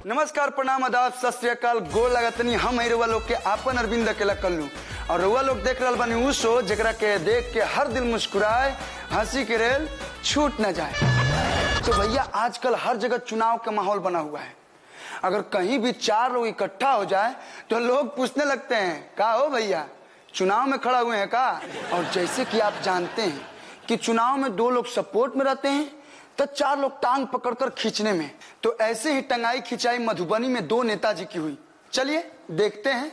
नमस्कार, प्रणाम, आदाब, सत श्री अकाल, गोर लगतनी। हम है रुआ लोग के आपन अरविंद अकेला कल्लू और रुआ लोग देख रहा बानी उ शो जेकरा के देख के हर दिल मुस्कुराए, हंसी के रेल छूट न जाए। तो भैया आजकल हर जगह चुनाव का माहौल बना हुआ है। अगर कहीं भी 4 लोग इकट्ठा हो जाए तो लोग पूछने लगते हैं, का हो भैया चुनाव में खड़ा हुए हैं का? और जैसे कि आप जानते हैं कि चुनाव में 2 लोग सपोर्ट में रहते हैं तो 4 लोग टांग पकड़कर खींचने में। तो ऐसे ही टंगाई खिंचाई मधुबनी में 2 नेताजी की हुई। चलिए देखते हैं।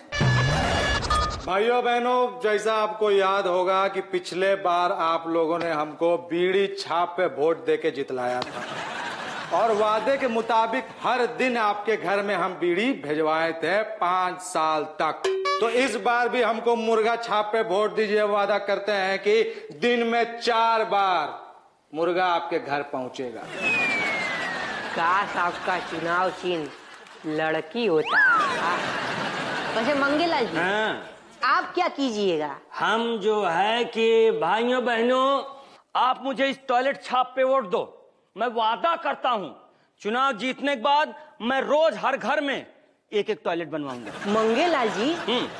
भाइयों बहनों, जैसा आपको याद होगा कि पिछले बार आप लोगों ने हमको बीड़ी छाप पे वोट देके जितलाया था और वादे के मुताबिक हर दिन आपके घर में हम बीड़ी भिजवाए थे 5 साल तक। तो इस बार भी हमको मुर्गा छाप पे वोट दीजिए। वादा करते हैं कि दिन में 4 बार मुर्गा आपके घर पहुंचेगा। काश आपका चुनाव चिन्ह लड़की होता। वैसे मंगेलाल जी, आप क्या कीजिएगा? हम जो है कि भाइयों बहनों, आप मुझे इस टॉयलेट छाप पे वोट दो। मैं वादा करता हूँ चुनाव जीतने के बाद मैं रोज हर घर में एक टॉयलेट बनवाऊंगा। मंगेलाल जी,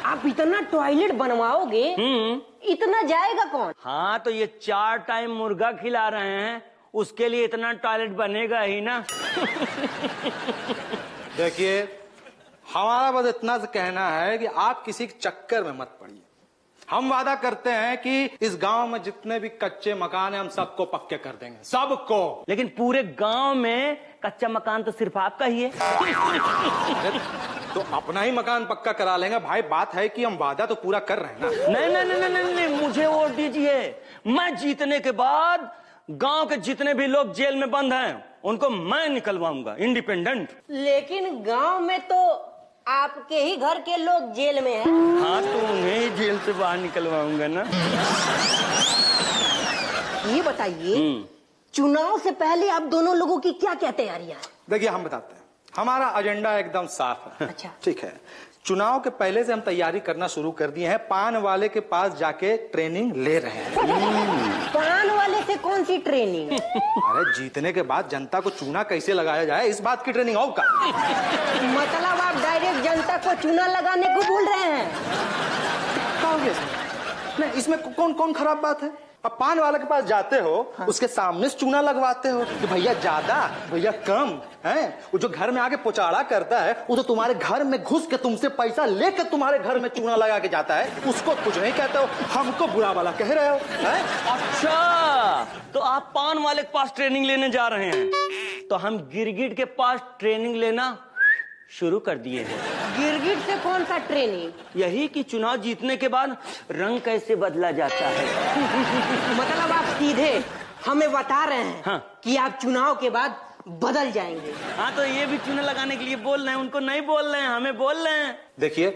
आप इतना टॉयलेट बनवाओगे, इतना जाएगा कौन? हाँ, तो ये 4 टाइम मुर्गा खिला रहे हैं, उसके लिए इतना टॉयलेट बनेगा ही ना। देखिए, हमारा बस इतना सा कहना है कि आप किसी के चक्कर में मत पड़िए। हम वादा करते हैं कि इस गांव में जितने भी कच्चे मकान हैं हम सबको पक्के कर देंगे, सबको। लेकिन पूरे गांव में कच्चा मकान तो सिर्फ आपका ही है। तो अपना ही मकान पक्का करा लेंगे भाई। बात है कि हम वादा तो पूरा कर रहे हैं ना। नहीं नहीं नहीं नहीं नहीं, मुझे वोट दीजिए। मैं जीतने के बाद गांव के जितने भी लोग जेल में बंद हैं उनको मैं निकलवाऊंगा, इंडिपेंडेंट। लेकिन गांव में तो आपके ही घर के लोग जेल में हैं। हाँ, तो उन्हें ही जेल से बाहर निकलवाऊंगा ना। ये बताइए, चुनाव से पहले आप दोनों लोगों की क्या क्या तैयारियां हैं? देखिए, हम बताते हैं। हमारा एजेंडा एकदम साफ है। अच्छा, ठीक है। चुनाव के पहले से हम तैयारी करना शुरू कर दिए हैं। पान वाले के पास जाके ट्रेनिंग ले रहे हैं। पान वाले से कौन सी ट्रेनिंग? अरे जीतने के बाद जनता को चूना कैसे लगाया जाए, इस बात की ट्रेनिंग होगा। मतलब आप डायरेक्ट जनता को चूना लगाने को बोल रहे हैं? नहीं, इसमें कौन कौन खराब बात है? अब पान वाले के पास जाते हो, उसके सामने से चूना लगवाते हो कि भैया ज्यादा, भैया कम है। वो जो घर में आके पोचाड़ा करता है, वो तो तुम्हारे घर में घुस के तुमसे पैसा लेकर तुम्हारे घर में चूना लगा के जाता है, उसको कुछ नहीं कहते हो, हमको बुरा वाला कह रहे हो है? अच्छा, तो आप पान वाले के पास ट्रेनिंग लेने जा रहे हैं, तो हम गिरगिट के पास ट्रेनिंग लेना शुरू कर दिए हैं। गिरगिट से कौन सा ट्रेनिंग? यही कि चुनाव जीतने के बाद रंग कैसे बदला जाता है। मतलब आप सीधे हमें बता रहे हैं हाँ, कि आप चुनाव के बाद बदल जाएंगे। हाँ, तो ये भी चूना लगाने के लिए बोल रहे हैं, उनको नहीं बोल रहे हैं, हमें बोल रहे हैं। देखिए,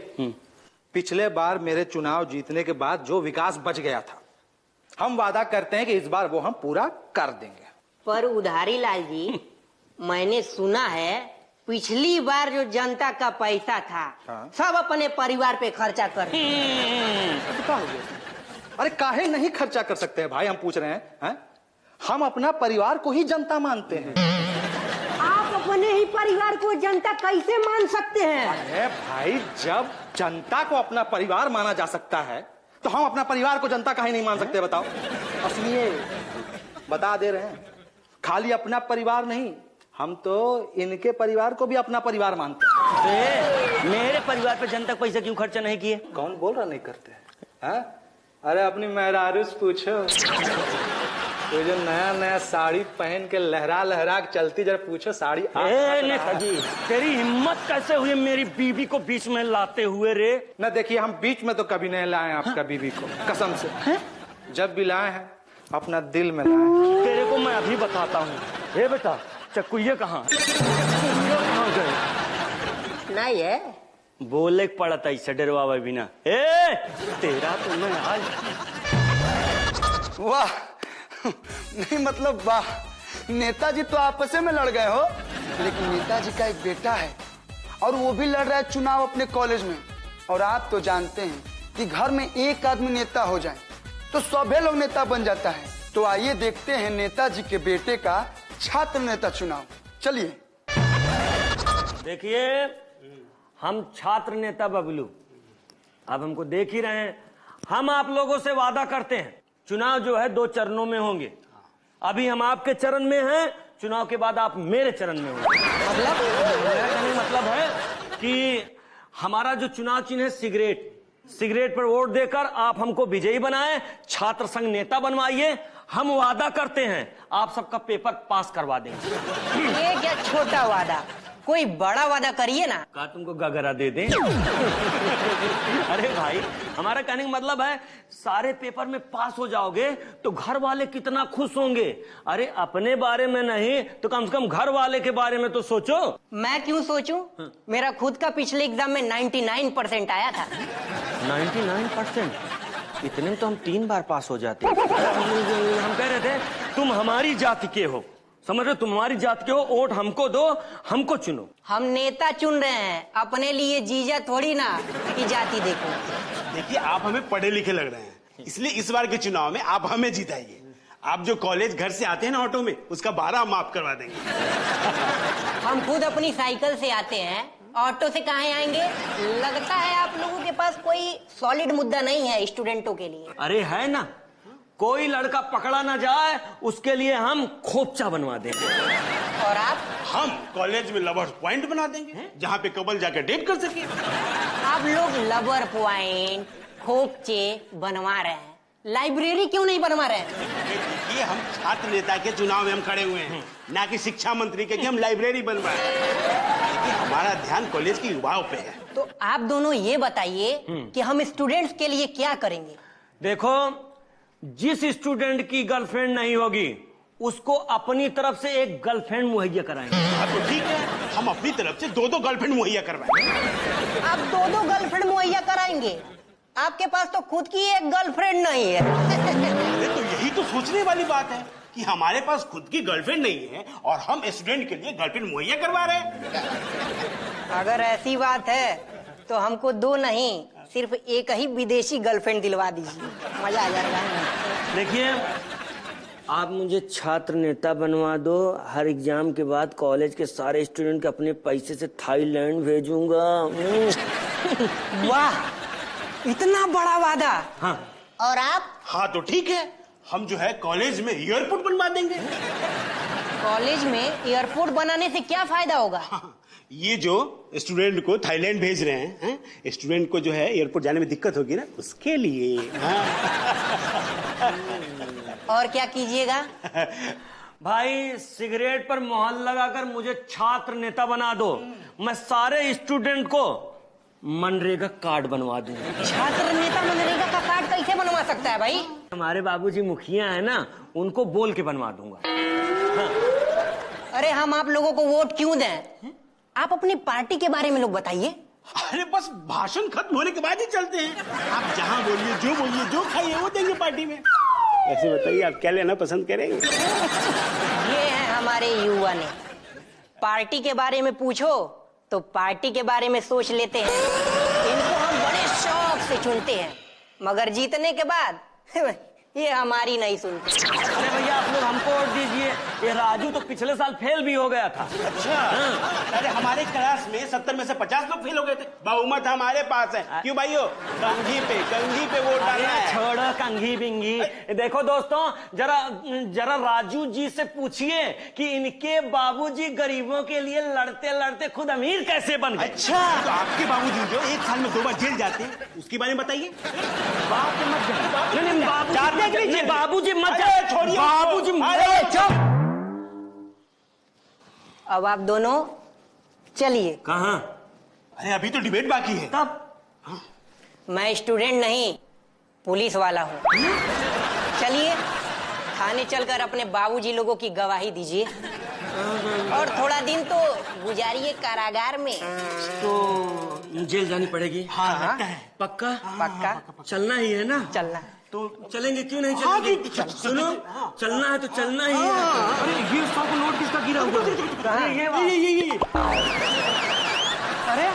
पिछले बार मेरे चुनाव जीतने के बाद जो विकास बच गया था, हम वादा करते हैं कि इस बार वो हम पूरा कर देंगे। पर उधारी लाल जी, मैंने सुना है पिछली बार जो जनता का पैसा था, सब अपने परिवार पे खर्चा कर अरे काहे नहीं खर्चा कर सकते हैं भाई, हम पूछ रहे हैं? हम अपना परिवार को ही जनता मानते हैं। आप अपने ही परिवार को जनता कैसे मान सकते हैं? अरे भाई, जब जनता को अपना परिवार माना जा सकता है तो हम अपना परिवार को जनता काहे नहीं मान सकते, बताओ। इसलिए बता दे रहे हैं, खाली अपना परिवार नहीं, हम तो इनके परिवार को भी अपना परिवार मानते हैं। मेरे परिवार पे जनता पैसा क्यों खर्चा नहीं किए? कौन बोल रहा नहीं करते हैं? अरे अपनी मेहरारू से पूछो, वो जो नया नया साड़ी पहन के लहरा लहरा के चलती, जरा पूछो साड़ी नेताजी, तेरी हिम्मत कैसे हुई मेरी बीबी को बीच में लाते हुए रे? न देखिए, हम बीच में तो कभी नहीं लाए आपका बीबी को, कसम से। जब भी लाए हैं अपना दिल में लाए। तेरे को मैं अभी बताता हूँ। हे बेटा, चक्कुए कहाँ गए? नहीं है, बोले पड़ा था इसे डरवावे बिना। ए, तेरा तो मैं आज। वाह, नहीं मतलब वाह, नेताजी तो आपस में लड़ गए हो, लेकिन नेताजी का एक बेटा है और वो भी लड़ रहा है चुनाव अपने कॉलेज में। और आप तो जानते हैं कि घर में एक आदमी नेता हो जाए तो सभी लोग नेता बन जाता है। तो आइए देखते हैं नेताजी के बेटे का छात्र नेता चुनाव। चलिए। देखिए, हम छात्र नेता बबलू, आप हमको देख ही रहे हैं। हम आप लोगों से वादा करते हैं, चुनाव जो है 2 चरणों में होंगे। अभी हम आपके चरण में हैं, चुनाव के बाद आप मेरे चरण में होंगे। मतलब मेरा कहने का मतलब है कि हमारा जो चुनाव चिन्ह है सिगरेट पर वोट देकर आप हमको विजयी बनाएं, छात्र संघ नेता बनवाइए। हम वादा करते हैं आप सबका पेपर पास करवा देंगे। ये क्या छोटा वादा, कोई बड़ा वादा करिए ना। कहा तुमको गगरा दे दें? अरे भाई, हमारा कहने का मतलब है सारे पेपर में पास हो जाओगे तो घर वाले कितना खुश होंगे। अरे अपने बारे में नहीं तो कम से कम घर वाले के बारे में तो सोचो। मैं क्यों सोचूं? मेरा खुद का पिछले एग्जाम में 99% आया था। 99%? इतने में तो हम 3 बार पास हो जाते। हम कह रहे थे तुम हमारी जाति के हो, समझ रहे हो, तुम हमारी जाति के हो, वोट हमको दो, हमको चुनो। हम नेता चुन रहे हैं, अपने लिए जीजा थोड़ी ना कि जाति देखो। देखिए, आप हमें पढ़े लिखे लग रहे हैं, इसलिए इस बार के चुनाव में आप हमें जिताइए। आप जो कॉलेज घर से आते हैं ना ऑटो में, उसका भाड़ा हम माफ करवा देंगे। हम खुद अपनी साइकिल से आते हैं, ऑटो से कहाँ आएंगे? लगता है आप लोगों के पास कोई सॉलिड मुद्दा नहीं है स्टूडेंटों के लिए। अरे है ना, कोई लड़का पकड़ा ना जाए उसके लिए हम खोपचा बनवा देंगे। और आप? हम कॉलेज में लवर्स पॉइंट बना देंगे, जहाँ पे कपल जाकर डेट कर सके। आप लोग लवर पॉइंट, खोपचे बनवा रहे हैं, लाइब्रेरी क्यों नहीं बनवा रहे हैं? ये हम छात्र नेता के चुनाव में हम खड़े हुए हैं, ना कि शिक्षा मंत्री के कि हम लाइब्रेरी बनवाए। देखिए, हमारा ध्यान कॉलेज की युवाओं पे है। तो आप दोनों ये बताइए कि हम स्टूडेंट्स के लिए क्या करेंगे? देखो, जिस स्टूडेंट की गर्लफ्रेंड नहीं होगी उसको अपनी तरफ से एक गर्लफ्रेंड मुहैया कराएंगे। हाँ तो ठीक है, हम अपनी तरफ से 2-2 गर्लफ्रेंड मुहैया करवाएंगे। आप 2-2 गर्लफ्रेंड मुहैया कराएंगे? आपके पास तो खुद की एक गर्लफ्रेंड नहीं है। अरे तो यही तो सोचने वाली बात है कि हमारे पास खुद की गर्लफ्रेंड नहीं है और हम स्टूडेंट के लिए गर्लफ्रेंड मुहैया करवा रहे हैं। अगर ऐसी बात है तो हमको 2 नहीं, सिर्फ एक ही विदेशी गर्लफ्रेंड दिलवा दीजिए, मजा आ जाएगा। देखिए, आप मुझे छात्र नेता बनवा दो, हर एग्जाम के बाद कॉलेज के सारे स्टूडेंट के अपने पैसे से थाईलैंड भेजूंगा। वाह, इतना बड़ा वादा। हाँ। और आप? हाँ तो ठीक है, हम जो है कॉलेज में एयरपोर्ट बनवा देंगे। कॉलेज में एयरपोर्ट बनाने से क्या फायदा होगा? ये जो स्टूडेंट को थाईलैंड भेज रहे हैं, स्टूडेंट को जो है एयरपोर्ट जाने में दिक्कत होगी ना, उसके लिए। हाँ। और क्या कीजिएगा? भाई, सिगरेट पर मोहर लगाकर मुझे छात्र नेता बना दो, मैं सारे स्टूडेंट को मनरेगा कार्ड बनवा दूंगा। छात्र नेता मनरेगा का कार्ड कैसे बनवा सकता है भाई? हमारे बाबूजी मुखिया है ना, उनको बोल के बनवा दूंगा। हाँ। अरे हम आप लोगों को वोट क्यों दें? आप अपनी पार्टी के बारे में लोग बताइए। अरे बस भाषण खत्म होने के बाद ही चलते हैं। आप जहाँ बोलिए, जो खाइए वो देंगे पार्टी में। ऐसे बताइए, आप क्या लेना पसंद करेंगे? ये है हमारे युवा ने, पार्टी के बारे में पूछो तो पार्टी के बारे में सोच लेते हैं। इनको हम बड़े शौक से चुनते हैं, मगर जीतने के बाद ये हमारी नहीं सुनते। अरे भैया, आप लोग हमको वोट दीजिए, ये राजू तो पिछले साल फेल भी हो गया था। अच्छा। अरे हमारे क्लास में 70 में से 50 लोग फेल हो गए थे। बहुमत हमारे पास है। क्यों भाइयों? कंघी पे वोट डालना है। छोड़ो कंघी बिंगी। देखो दोस्तों, जरा राजू जी से पूछिए कि इनके बाबूजी गरीबों के लिए लड़ते लड़ते खुद अमीर कैसे बन गए। अच्छा, तो आपके बाबूजी जो 1 साल में 2 बार जेल जाते हैं, उसके बारे में बताइए। बाबूजी मत छोड़िए। बाबूजी चुप। अब आप दोनों चलिए। कहाँ? अरे अभी तो डिबेट बाकी है। तब मैं स्टूडेंट नहीं, पुलिस वाला हूँ। चलिए, थाने चलकर अपने बाबूजी लोगों की गवाही दीजिए और थोड़ा दिन तो गुजारिए कारागार में। तो जेल जानी पड़ेगी? हाँ, पक्का? पक्का। चलना ही है ना? चलना। तो चलेंगे, क्यों नहीं चलेंगे? सुनो, चलना है तो चलना ही है। अरे ये 100 का नोट किसका गिरा हुआ है? ये अरे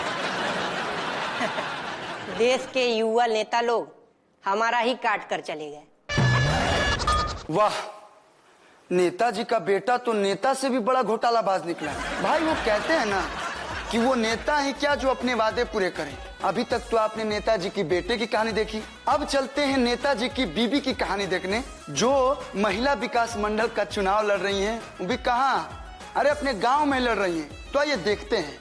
देश के युवा नेता लोग हमारा ही काट कर चले गए। वाह, नेताजी का बेटा तो नेता से भी बड़ा घोटालाबाज निकला। भाई वो कहते हैं ना कि वो नेता ही क्या जो अपने वादे पूरे करें। अभी तक तो आपने नेताजी की बेटे की कहानी देखी, अब चलते हैं नेताजी की बीबी की कहानी देखने, जो महिला विकास मंडल का चुनाव लड़ रही हैं। वो भी कहाँ, अरे अपने गांव में लड़ रही हैं। तो आइए देखते हैं।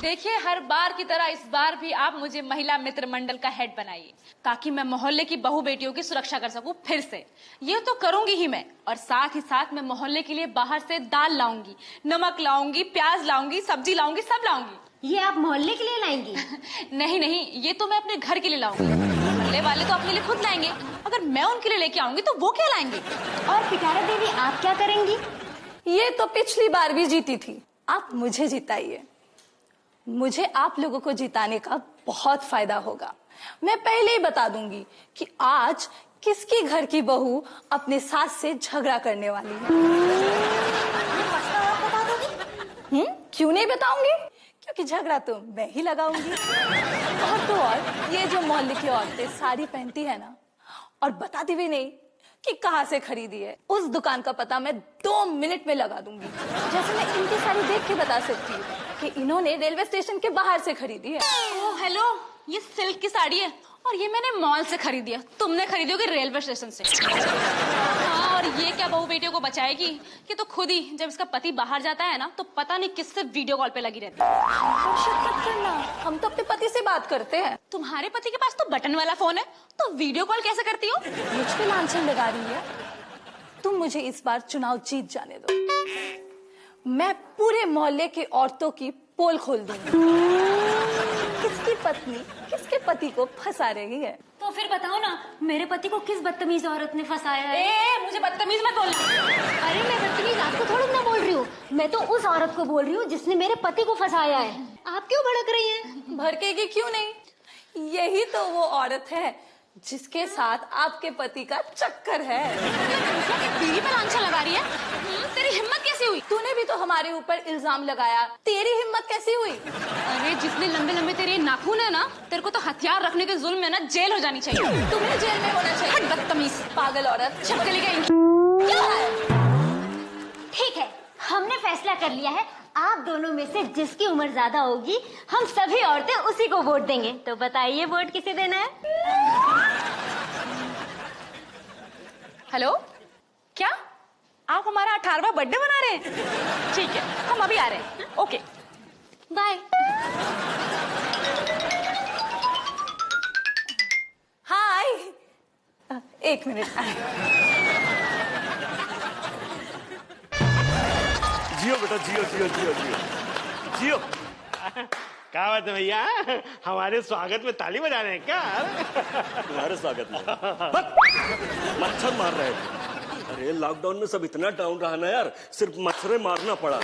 देखिए, हर बार की तरह इस बार भी आप मुझे महिला मित्र मंडल का हेड बनाइए, ताकि मैं मोहल्ले की बहू बेटियों की सुरक्षा कर सकूं फिर से। ये तो करूंगी ही मैं, और साथ ही साथ मैं मोहल्ले के लिए बाहर से दाल लाऊंगी, नमक लाऊंगी, प्याज लाऊंगी, सब्जी लाऊंगी, सब लाऊंगी। ये आप मोहल्ले के लिए लाएंगी? नहीं नहीं, ये तो मैं अपने घर के लिए लाऊंगी। मोहल्ले वाले तो अपने लिए खुद लाएंगे, अगर मैं उनके लिए लेके आऊंगी तो वो क्या लाएंगे? और पिटारा देवी आप क्या करेंगी? ये तो पिछली बार भी जीती थी, आप मुझे जिताइए। मुझे आप लोगों को जिताने का बहुत फायदा होगा। मैं पहले ही बता दूंगी कि आज किसकी घर की बहू अपने सास से झगड़ा करने वाली है। बता दोगी? क्यों नहीं बताऊंगी? क्योंकि झगड़ा तो मैं ही लगाऊंगी। और तो और, ये जो मोहल्ले की औरतें साड़ी पहनती है ना, और बताती भी नहीं कि कहाँ से खरीदी है, उस दुकान का पता मैं 2 मिनट में लगा दूंगी। जैसे मैं इनकी साड़ी देख के बता सकती हूँ कि इन्होंने रेलवे स्टेशन के बाहर से खरीदी है। ओह हेलो, ये सिल्क की साड़ी है और ये मैंने मॉल से खरीदी है, तुमने खरीदी होगी रेलवे स्टेशन से। हाँ, और ये क्या बहू बेटियों को बचाएगी? ये तो खुद ही जब इसका पति बाहर जाता है ना, तो पता नहीं किससे वीडियो कॉल पे लगी रहती है। हम तो अपने पति से बात करते हैं। तुम्हारे पति के पास तो बटन वाला फोन है, तो वीडियो कॉल कैसे करती हो? मुझ पे लांछन लगा रही है। तुम मुझे इस बार चुनाव जीत जाने दो, मैं पूरे मोहल्ले की औरतों की पोल खोल दूंगी। किसकी पत्नी किसके पति को फंसा रही है। तो फिर बताओ ना, मेरे पति को किस बदतमीज औरत ने फंसाया है? मुझे बदतमीज मत बोलना। अरे मैं बदतमीज आपको थोड़ी ना बोल रही हूँ, मैं तो उस औरत को बोल रही हूँ जिसने मेरे पति को फंसाया है। आप क्यों भड़क रही हैं? भड़केगी क्यों नहीं, यही तो वो औरत है जिसके साथ आपके पति का चक्कर है। बीवी पर लांछन लगा रही है। तेरी हिम्मत कैसी हुई? तूने भी तो हमारे ऊपर इल्जाम लगाया, तेरी हिम्मत कैसी हुई? अरे जितने लंबे लंबे तेरे नाखून है ना, तेरे को तो हथियार रखने के जुल्म में ना जेल हो जानी चाहिए। तुम्हें जेल में होना चाहिए। बदतमीज पागल औरत, चल चली गई। ठीक है, हमने फैसला कर लिया है, आप दोनों में से जिसकी उम्र ज्यादा होगी, हम सभी औरतें उसी को वोट देंगे। तो बताइए वोट किसे देना है? हेलो, क्या आप हमारा 18वां बर्थडे मना रहे हैं? ठीक है, हम अभी आ रहे हैं। Okay bye. Hi, 1 minute. जियो बेटा, जियो जियो जियो जियो जियो। क्या बात है भैया, हमारे स्वागत में ताली बजा रहे हैं क्या? तुम्हारे स्वागत में मच्छर मार रहे थे। अरे लॉकडाउन में सब इतना डाउन रहा ना यार, सिर्फ मच्छर मारना पड़ा।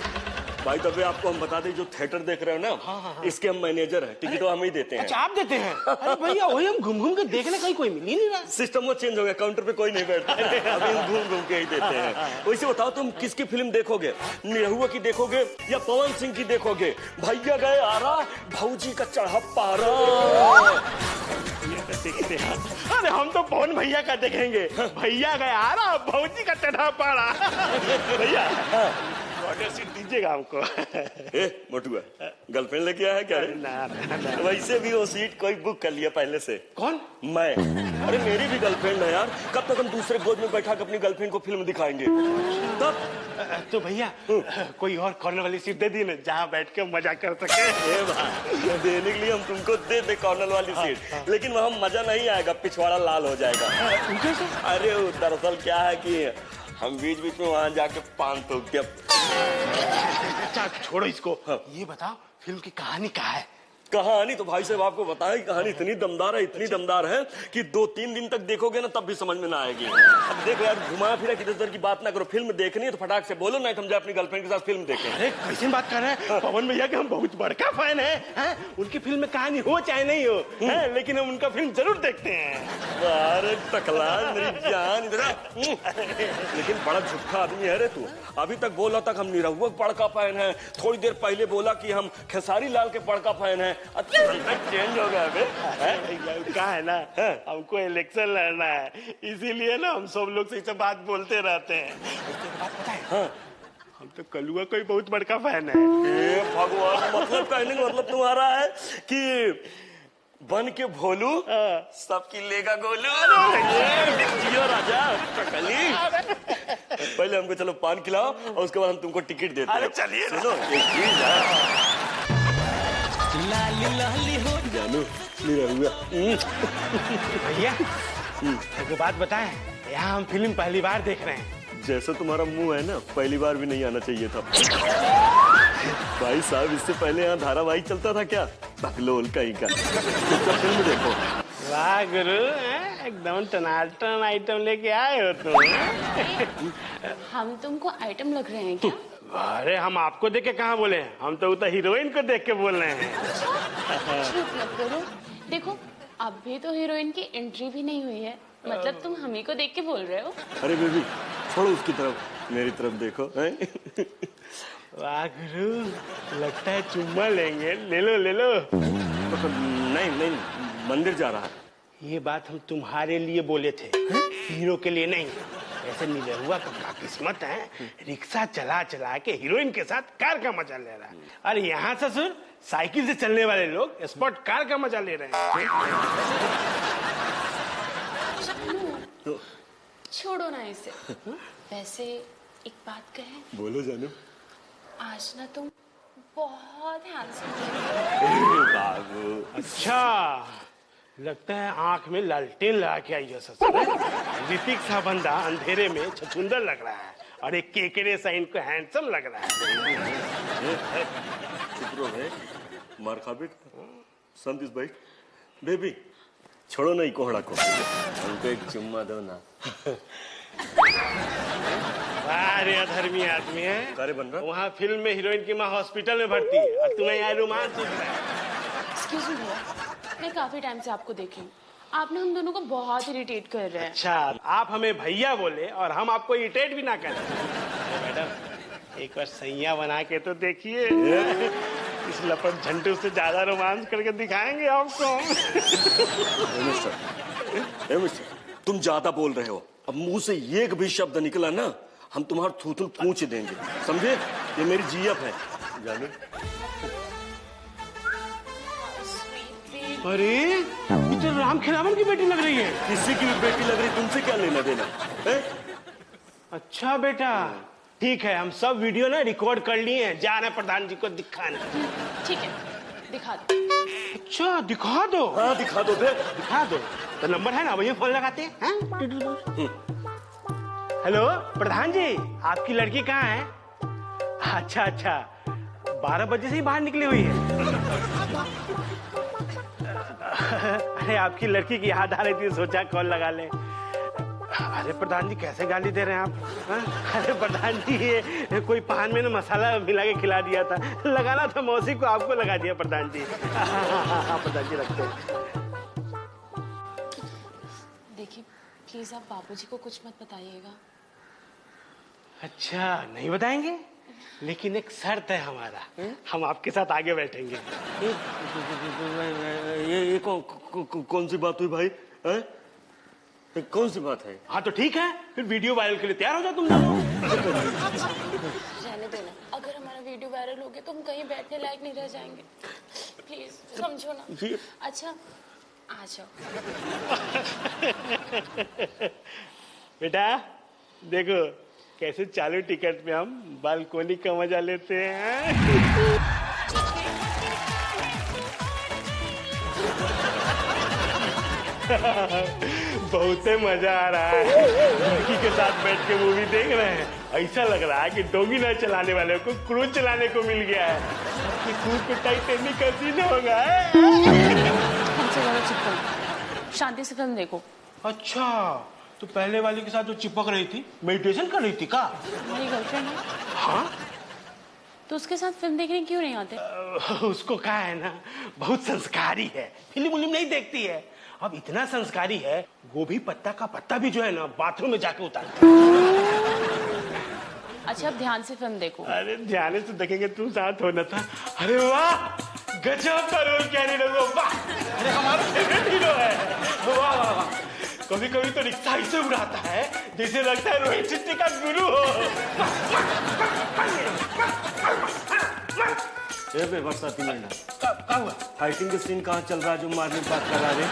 भाई तभी आपको हम बता दें, जो थिएटर देख रहे हो ना, इसके हम मैनेजर हैं, टिकट हम ही देते हैं। अच्छा आप देते हैं? अरे भैया वही हम घूम घूम के देखने कहीं कोई मिल ही नहीं रहा। सिस्टम वो चेंज हो गया, काउंटर पे कोई नहीं बैठता, अभी हम घूम घूम के ही देते हैं। वैसे बताओ तुम किसकी फिल्म देखोगे, निरहुआ की देखोगे या पवन सिंह की देखोगे? भैया गए आरा, भौजी का चढ़ा पारा। अरे हम तो पवन भैया का देखेंगे, भैया गए आरा, भौजी का चढ़ा पारा। भैया सीट दीजिएगा हमको। मोटुआ गर्लफ्रेंड लेके आया है क्या? ना। वैसे भी वो सीट कोई बुक कर लिया पहले से। कौन? मैं। अरे मेरी भी गर्लफ्रेंड है यार, कब तक हम दूसरे गोद में बैठा के अपनी गर्लफ्रेंड को फिल्म दिखाएंगे? तब तो भैया कोई और कॉर्नर वाली सीट दे दी ना, जहाँ बैठ के मजा कर सके। देने के लिए हम तुमको दे दे कॉर्नर वाली सीट, लेकिन वहाँ मजा नहीं आएगा, पिछवाड़ा लाल हो जाएगा। अरे दरअसल क्या है कि हम बीच बीच में वहाँ जाके पान तो क्या। अच्छा छोड़ो इसको, ये बताओ फिल्म की कहानी क्या है? कहानी तो भाई साहब आपको बताया, कहानी इतनी दमदार है, इतनी दमदार है कि 2-3 दिन तक देखोगे ना तब भी समझ में ना आएगी। अब देखो यार, घुमा फिरा किधर उधर की बात ना करो, फिल्म देखनी है तो फटाक से बोलो, नहीं हम जाए अपनी गर्लफ्रेंड के साथ फिल्म देखें। अरे कैसी बात कर रहे हैं? पवन भैया के हम बहुत बड़का फैन हैं। उनकी फिल्म में कहानी हो चाहे नहीं हो, लेकिन हम उनका फिल्म जरूर देखते हैं। अरे टकला मेरी जान इधर। लेकिन बड़ा झूठा आदमी है रे तू, अभी तक बोला तक हम निरहुआ के बड़का फैन है, थोड़ी देर पहले बोला कि हम खेसारी लाल के बड़का फैन है। चेंज हो गया अबे। क्या है ना, हमको इलेक्शन लड़ना है, इसीलिए ना हम सब लोग से बात बोलते रहते हैं। उसके बाद पता है, हम तो कलुआ कोई बहुत बड़का फैन है। भगवान, मतलब कहने का मतलब तुम्हारा है कि बन के भोलू सबकी लेगा गोलू। जियो राजा ककली। पहले हमको चलो पान खिलाओ और उसके बाद हम तुमको टिकट देते हैं। अरे चलिए सुनो एक चीज है। जानू भैया एक बात बताएं, यहाँ हम फिल्म पहली बार देख रहे हैं। जैसा तुम्हारा मुंह है ना, पहली बार भी नहीं आना चाहिए था। भाई साहब, इससे पहले यहाँ धारावाहिक चलता था क्या? बकलोल कहीं का। फिल्म देखो। वाह गुरु, एकदम टनाटन आइटम लेके आए हो तुम। हम तुमको आइटम लग रहे हैं क्या? अरे हम आपको देख के कहाँ बोले हैं, हम तो हीरोइन को देख के बोल रहे हैं। झूठ मत करो। देखो अभी तो हीरोइन की एंट्री भी नहीं हुई है, मतलब तुम हमी को देख के बोल रहे हो। अरे बेबी छोड़ो उसकी तरफ, मेरी तरफ देखो। वाह गुरु, लगता है चुम्मा लेंगे। ले लो ले लो। नहीं नहीं, मंदिर जा रहा है। ये बात हम तुम्हारे लिए बोले थे, हीरो के लिए नहीं। ऐसे निरहुआ का किस्मत है, रिक्शा चला चला के हीरोइन के साथ कार का मजा ले रहा है, और यहाँ ससुर साइकिल से चलने वाले लोग स्पोर्ट कार का मजा ले रहे हैं। छोड़ो ना इसे। वैसे एक बात कहे, बोलो जानू। आज ना तुम बहुत हैंडसम बाबू। अच्छा, लगता है आंख में लालटेन लगा के आई है ससुर। ऋतिक सा बंदा अंधेरे में छछुंदर लग रहा है और एक केकरे सा इनको हैंडसम लग रहा है। चुप रहो भाई, मार खा बेटा। संतोष भाई, बेबी छोड़ो ना कोहड़ा को, हमको एक चुम्मा दो ना। अरे अधर्मी आदमी है। अरे बन रहा वहाँ फिल्म में हीरोइन की माँ हॉस्पिटल में भर्ती है और तुम्हें यहाँ रोमांच सूझ रहा है। एक्सक्यूज मी भैया, मैं काफी टाइम से आपको देख रही हूँ, आप ना हम दोनों को बहुत इरिटेट कर रहे हैं। अच्छा, आप हमें भैया बोले और हम आपको इरिटेट भी ना करें। मैडम एक बार सैया बना के तो देखिए, इस लपट झंटू से ज्यादा रोमांस करके दिखाएंगे आपको। मिस्टर, तुम ज्यादा बोल रहे हो। अब मुंह से एक भी शब्द निकला ना, हम तुम्हारा थूथुल पूछ देंगे, समझे? ये मेरी जीएफ है, जाने। अरे ये तो राम खिलावन की बेटी लग रही है। किसी की भी बेटी लग रही, तुमसे क्या लेना देना है? अच्छा बेटा, ठीक है, हम सब वीडियो ना रिकॉर्ड कर लिए हैं, जा रहे प्रधान जी को दिखाने। ठीक है, दिखा दो। अच्छा दिखा दो। हाँ दिखा दो बे। दिखा दो तो नंबर है ना, वही फोन लगाते हैं। हेलो प्रधान जी, आपकी लड़की कहाँ है? अच्छा अच्छा, 12 बजे से ही बाहर निकली हुई है। अरे आपकी लड़की की याद आ रही थी, सोचा कॉल लगा ले। अरे प्रधान जी कैसे गाली दे रहे हैं आप? अरे प्रधान जी ये कोई पान में ना मसाला मिला के खिला दिया था, लगाना था मौसी को, आपको लगा दिया प्रधान जी। हाँ प्रधान जी रखते हैं। देखिए प्लीज आप बाबूजी को कुछ मत बताइएगा। अच्छा नहीं बताएंगे, लेकिन एक शर्त है हमारा, हम आपके साथ आगे बैठेंगे। ये कौन सी बात हुई भाई? कौन सी बात है? हाँ तो ठीक है, फिर वीडियो वायरल के लिए तैयार हो जाओ तुम दोनों। रहने दो ना, अगर हमारा वीडियो वायरल हो गया तो हम कहीं बैठने लायक नहीं रह जाएंगे। प्लीज समझो ना। अच्छा आ जाओ। बेटा देखो कैसे चालू टिकट में हम बालकोनी का मजा लेते हैं। बहुत मजा आ रहा है, लड़की के साथ बैठ के मूवी देख रहे हैं। ऐसा लग रहा है कि डोगी ना चलाने वाले को क्रूज चलाने को मिल गया है। क्रूज पे टाइटैनिक का सीन होगा। हमसे ज्यादा चिपको, शांति से फिल्म देखो। अच्छा तो पहले वाली के साथ जो चिपक रही थी, मेडिटेशन कर रही थी का? हमारी गर्लफ्रेंड है। हाँ तो उसके साथ फिल्म देखने क्यों नहीं आते? उसको कहा है ना, बहुत संस्कारी है, फिल्म उल्म नहीं देखती है। अब इतना संस्कारी है, गोभी पत्ता का पत्ता भी जो है ना बाथरूम में जाके उतारता है। अच्छा अब ध्यान से फिल्म देखो। अरे ध्यान से देखेंगे, तू साथ होना था। अरे वाह गजब का रोल क्या नहीं रहो, वाह। अरे हमारा फेवरेट हीरो है। वाह वाह वाह, कभी कभी तो रिक्शा ऐसे उड़ाता है जैसे लगता है रोहित शेट्टी का गुरु हो। बरसाती मैडम, क्या हुआ? फाइटिंग के सीन कहाँ चल रहा है जो मारने की बात करा रहे?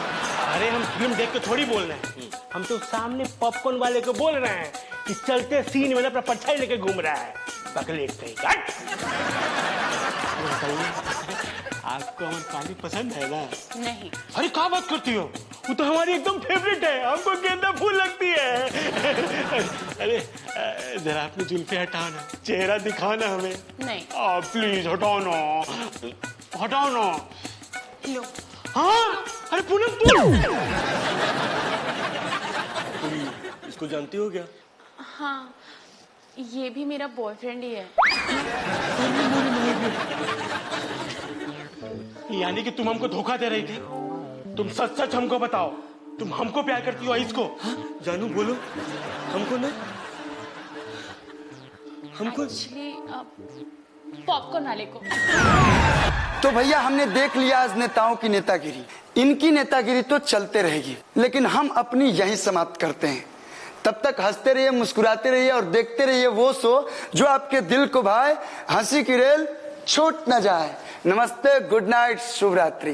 अरे हम फिल्म देख के थोड़ी बोल रहे हैं, हम तो सामने पॉपकॉर्न वाले को बोल रहे हैं कि चलते सीन में अपना परछाई लेके घूम रहा है। बकलेट कहीं का। आपको हमारी पानी पसंद है ना? नहीं। अरे क्या बात करती हो, वो तो हमारी एकदम फेवरेट है, हमको गेंदा फूल लगती है। अरे जरा अपनी जुल्फे हटाओ ना, चेहरा दिखाओ ना हमें। नहीं। प्लीज हटाओ ना, हटाओ ना। लो। हाँ, अरे पूनम तुम इसको जानती हो क्या? हाँ, ये भी मेरा बॉयफ्रेंड ही है। यानी कि तुम हमको धोखा दे रही थी? तुम सच सच हमको बताओ, तुम हमको प्यार करती हो इसको? जानू बोलो, हमको ना, हमको एक्चुअली पॉपकॉर्न वाले को। तो भैया हमने देख लिया आज नेताओं की नेतागिरी। इनकी नेतागिरी तो चलते रहेगी, लेकिन हम अपनी यहीं समाप्त करते हैं। तब तक हंसते रहिए, मुस्कुराते रहिए और देखते रहिए वो शो जो आपके दिल को भाए। हंसी की रेल छूट न जाए। नमस्ते, गुड नाइट, शुभ रात्रि।